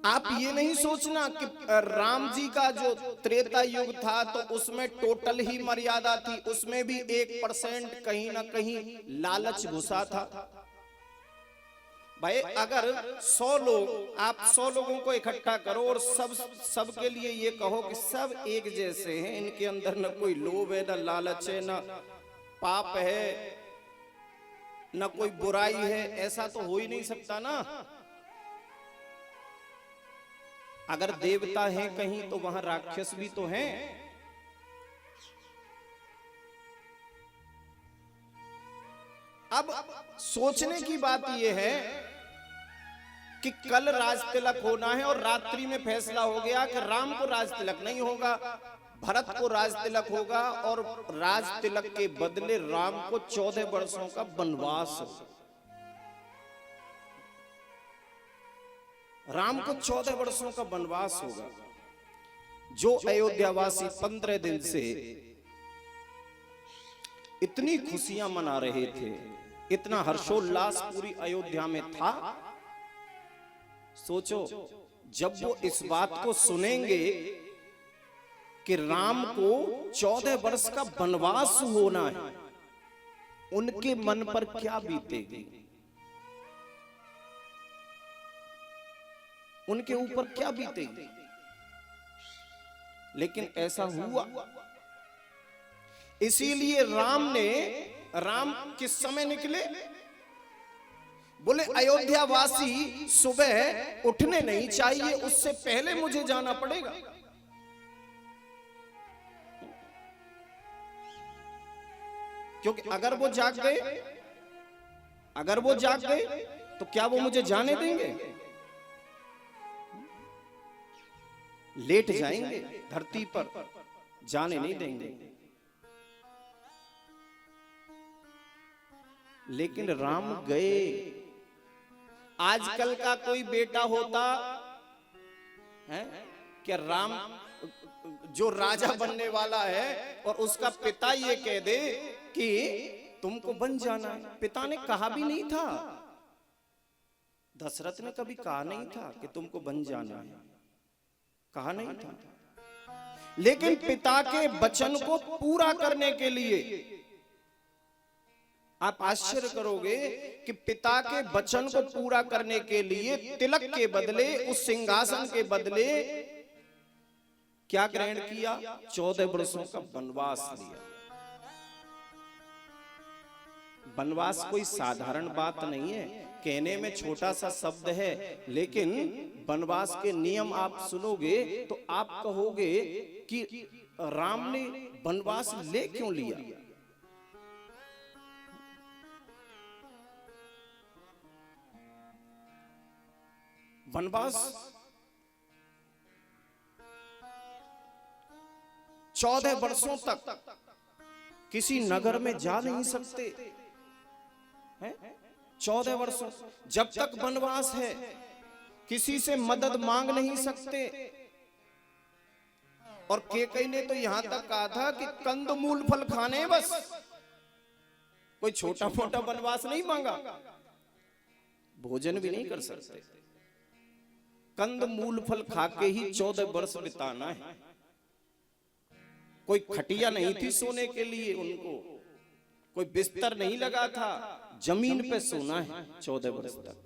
आप ये नहीं सोचना कि राम जी का जो त्रेता युग था तो उसमें टोटल ही मर्यादा थी, उसमें भी 1% कहीं ना कहीं लालच घुसा था। भाई अगर 100 लोग, आप 100 लोगों को इकट्ठा करो और सबके लिए ये कहो कि सब एक जैसे हैं, इनके अंदर न कोई लोभ है, न लालच है, न पाप है, न कोई बुराई है, ऐसा तो हो ही नहीं सकता ना। अगर देवता हैं कहीं तो वहां राक्षस भी तो हैं। अब सोचने की बात यह है कि कल राज तिलक होना है और रात्रि में फैसला हो गया कि राम को राज तिलक नहीं होगा, भरत को राज तिलक होगा, और राज तिलक के बदले राम को 14 वर्षों का वनवास होगा। राम को 14 वर्षों का वनवास होगा। जो अयोध्यावासी 15 दिन से इतनी खुशियां मना रहे थे, इतना हर्षोल्लास पूरी अयोध्या में था, सोचो जब वो इस बात को सुनेंगे कि राम को 14 वर्ष का वनवास होना है, उनके मन पर क्या बीतेगी, उनके ऊपर क्या बीतेगी। लेकिन ऐसा हुआ। इसीलिए राम किस समय निकले? बोले अयोध्यावासी सुबह उठने नहीं चाहिए, उससे पहले मुझे जाना पड़ेगा। क्योंकि अगर वो जाग गए तो क्या वो मुझे जाने देंगे? लेट जाएंगे धरती पर, जाने नहीं देंगे। लेकिन राम गए। आजकल का कोई बेटा होता है क्या, राम जो राजा बनने वाला है और उसका पिता ये कह दे कि तुमको बन जाना है? पिता ने कहा भी नहीं था, दशरथ ने कभी कहा नहीं था कि तुमको बन जाना है, कहा नहीं था। लेकिन पिता के वचन को पूरा करने के लिए, आप आश्चर्य करोगे कि पिता के वचन को पूरा करने के लिए तिलक के बदले, उस सिंहासन के बदले क्या ग्रहण किया? 14 वर्षों का वनवास लिया। वनवास कोई साधारण बात नहीं है, कहने में छोटा सा शब्द है, लेकिन वनवास के नियम आप सुनोगे तो आप कहोगे कि राम ने वनवास ले क्यों लिया? वनवास 14 वर्षों तक किसी नगर में जा नहीं सकते हैं। 14 वर्षों जब तक वनवास है, किसी से मदद मांग नहीं सकते। और केकई ने तो यहां तक कहा था कि कंदमूल फल खाने बस, कोई छोटा मोटा वनवास नहीं मांगा, भोजन भी नहीं कर सकते, कंद मूल फल खा के ही 14 वर्ष बिताना है। कोई खटिया नहीं थी सोने के लिए उनको, कोई बिस्तर नहीं लगा था, जमीन पे सोना है 14 वर्ष तक।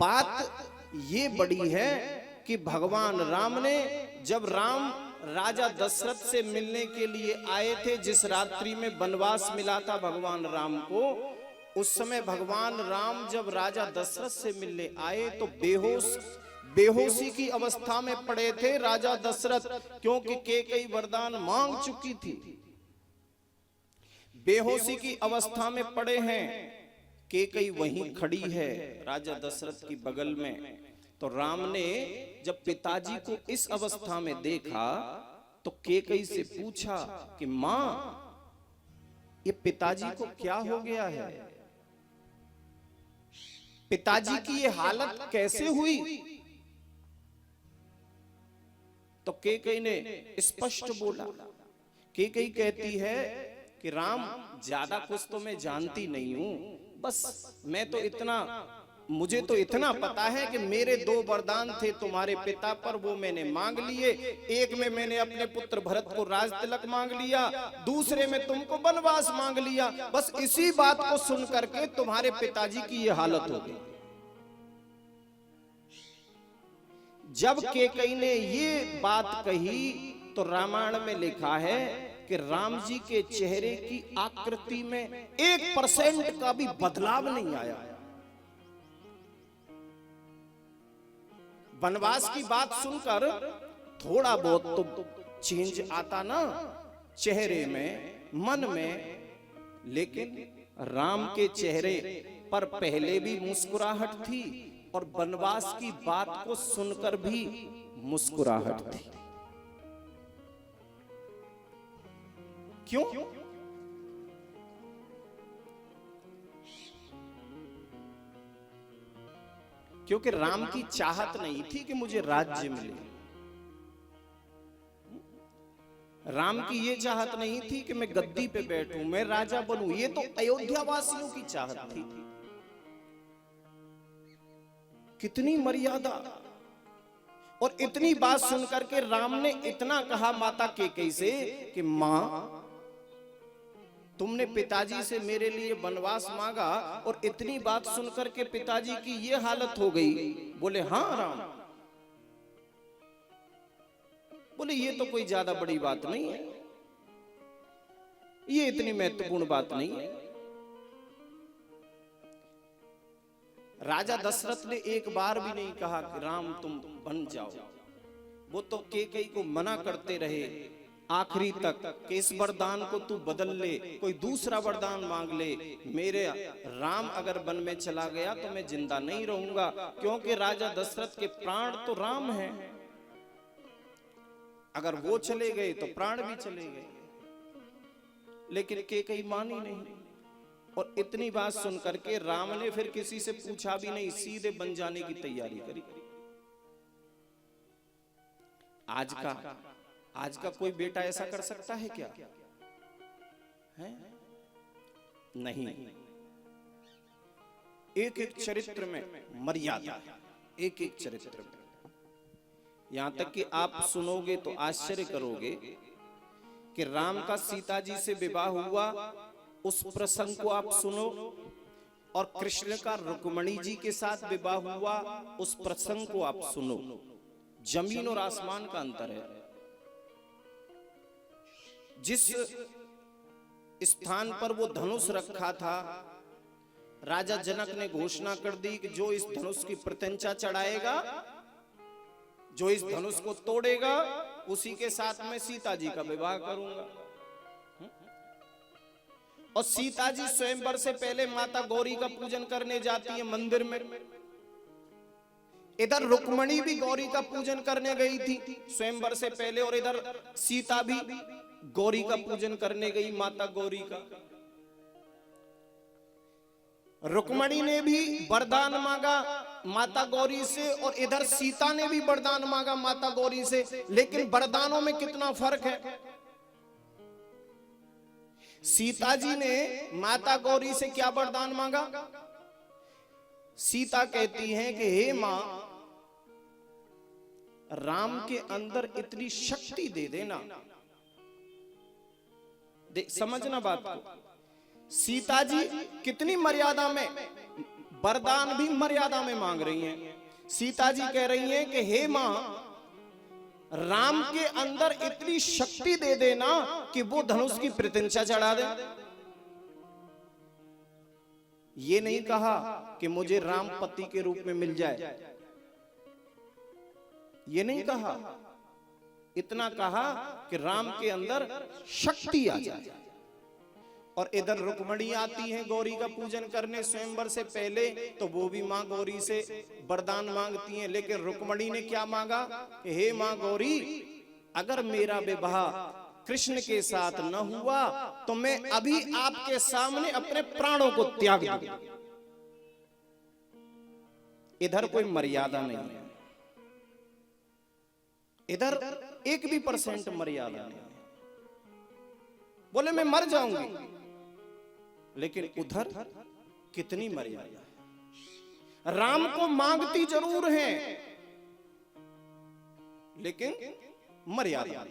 बात ये बड़ी है कि भगवान राम ने, जब राम राजा दशरथ से मिलने के लिए आए थे, जिस रात्रि में वनवास मिला था भगवान राम को, उस समय भगवान राम जब राजा दशरथ से मिलने आए तो बेहोशी की अवस्था में पड़े थे राजा दशरथ, क्योंकि केकई वरदान मांग चुकी थी। बेहोशी की अवस्था में पड़े हैं, केकई वहीं खड़ी है राजा दशरथ की बगल में। तो राम ने जब पिताजी को इस अवस्था में देखा तो केकई से पूछा कि मां, ये पिताजी को क्या हो गया है? पिताजी की ये हालत कैसे हुई? तो केकई ने स्पष्ट बोला। केकई कहती है कि राम ज्यादा कुछ तो मैं जानती नहीं हूं, बस मैं तो इतना, मुझे तो इतना पता है कि मेरे 2 वरदान थे तुम्हारे पिता पर, वो मैंने मांग लिए। एक में मैंने अपने पुत्र भरत को राज तिलक मांग लिया, दूसरे में तुमको वनवास मांग लिया। बस इसी बात को सुन करके तुम्हारे पिताजी की ये हालत हो गई। जब केकई ने ये बात कही तो रामायण में लिखा है कि राम जी के चेहरे की आकृति में 1% का भी बदलाव नहीं आया। वनवास की बात सुनकर थोड़ा बहुत तो चेंज आता ना चेहरे में, मन में, लेकिन राम के चेहरे पर पहले भी मुस्कुराहट थी और वनवास की बात को सुनकर भी मुस्कुराहट थी। क्यों? क्योंकि राम की चाहत नहीं थी कि मुझे राज्य मिले। राम की ये चाहत नहीं थी कि मैं गद्दी पे बैठूं, मैं राजा बनूं। ये तो अयोध्या वासियों की चाहत थी। कितनी मर्यादा! और इतनी बात सुनकर के राम ने इतना कहा माता केकई से कि मां, तुमने पिताजी से मेरे लिए वनवास मांगा और इतनी बात सुनकर के पिताजी की ये हालत हो गई। बोले हाँ राम। बोले ये तो कोई ज्यादा बड़ी बात नहीं है, ये इतनी महत्वपूर्ण बात नहीं है। राजा दशरथ ने एक बार भी नहीं कहा कि राम तुम बन जाओ। वो तो केकई को मना करते रहे आखिरी तक कि इस वरदान को तू बदल ले, कोई दूसरा वरदान मांग ले। मेरे राम अगर वन में चला गया तो मैं जिंदा नहीं रहूंगा, क्योंकि राजा दशरथ के प्राण तो राम हैं। अगर वो चले गए तो प्राण भी चले गए। लेकिन केकई मानी नहीं। और इतनी बात सुनकर के राम ने फिर किसी से पूछा भी नहीं, सीधे बन जाने की तैयारी करी। आज का कोई बेटा ऐसा कर सकता है क्या? है? नहीं। एक एक चरित्र में मर्यादा, एक एक चरित्र में। यहां तक कि आप सुनोगे तो आश्चर्य करोगे कि राम का सीता जी से विवाह हुआ, उस प्रसंग को आप सुनो, और कृष्ण का रुक्मणी जी के साथ विवाह हुआ, उस प्रसंग को आप सुनो। जमीन और आसमान का अंतर है। जिस स्थान पर वो धनुष रखा था, राजा जनक ने घोषणा कर दी कि जो इस धनुष की प्रत्यंचा चढ़ाएगा, जो इस धनुष को तोड़ेगा, उसी के साथ मैं सीता जी का विवाह करूंगा। और सीता जी स्वयंवर से पहले माता गौरी का पूजन करने जाती है मंदिर में। इधर रुक्मणी भी गौरी का पूजन करने गई थी स्वयंवर से पहले, और इधर सीता भी गौरी का पूजन करने गई, माता गौरी का। रुक्मणी ने भी वरदान मांगा माता गौरी से, और इधर सीता ने भी वरदान मांगा माता गौरी से। लेकिन वरदानों में कितना फर्क है। सीता जी ने माता गौरी से क्या वरदान मांगा? सीता कहती हैं कि हे मां, राम के अंदर इतनी शक्ति दे देना। समझना बात को। सीता जी कितनी मर्यादा में, वरदान भी मर्यादा में मांग रही हैं। सीता जी कह रही हैं कि हे मां, राम के अंदर इतनी शक्ति दे देना कि वो धनुष की प्रत्यंचा चढ़ा दे। ये नहीं कहा कि मुझे राम पति के रूप में मिल जाए, ये नहीं कहा। इतना कहा कि राम के अंदर शक्ति आ जाए। और इधर रुक्मणी आती है गौरी का पूजन करने स्वयंवर से पहले, तो वो भी मां गौरी से वरदान मांगती हैं। लेकिन रुक्मणी ने क्या मांगा कि हे मां गौरी, अगर मेरा विवाह कृष्ण के साथ न हुआ तो मैं अभी आपके सामने अपने प्राणों को त्याग दूं। इधर कोई मर्यादा नहीं है, इधर 1% मर्यादा नहीं। बोले मैं मर जाऊंगी, लेकिन उधर कितनी मर्यादा है। राम को मांगती जरूर है, लेकिन मर्यादा।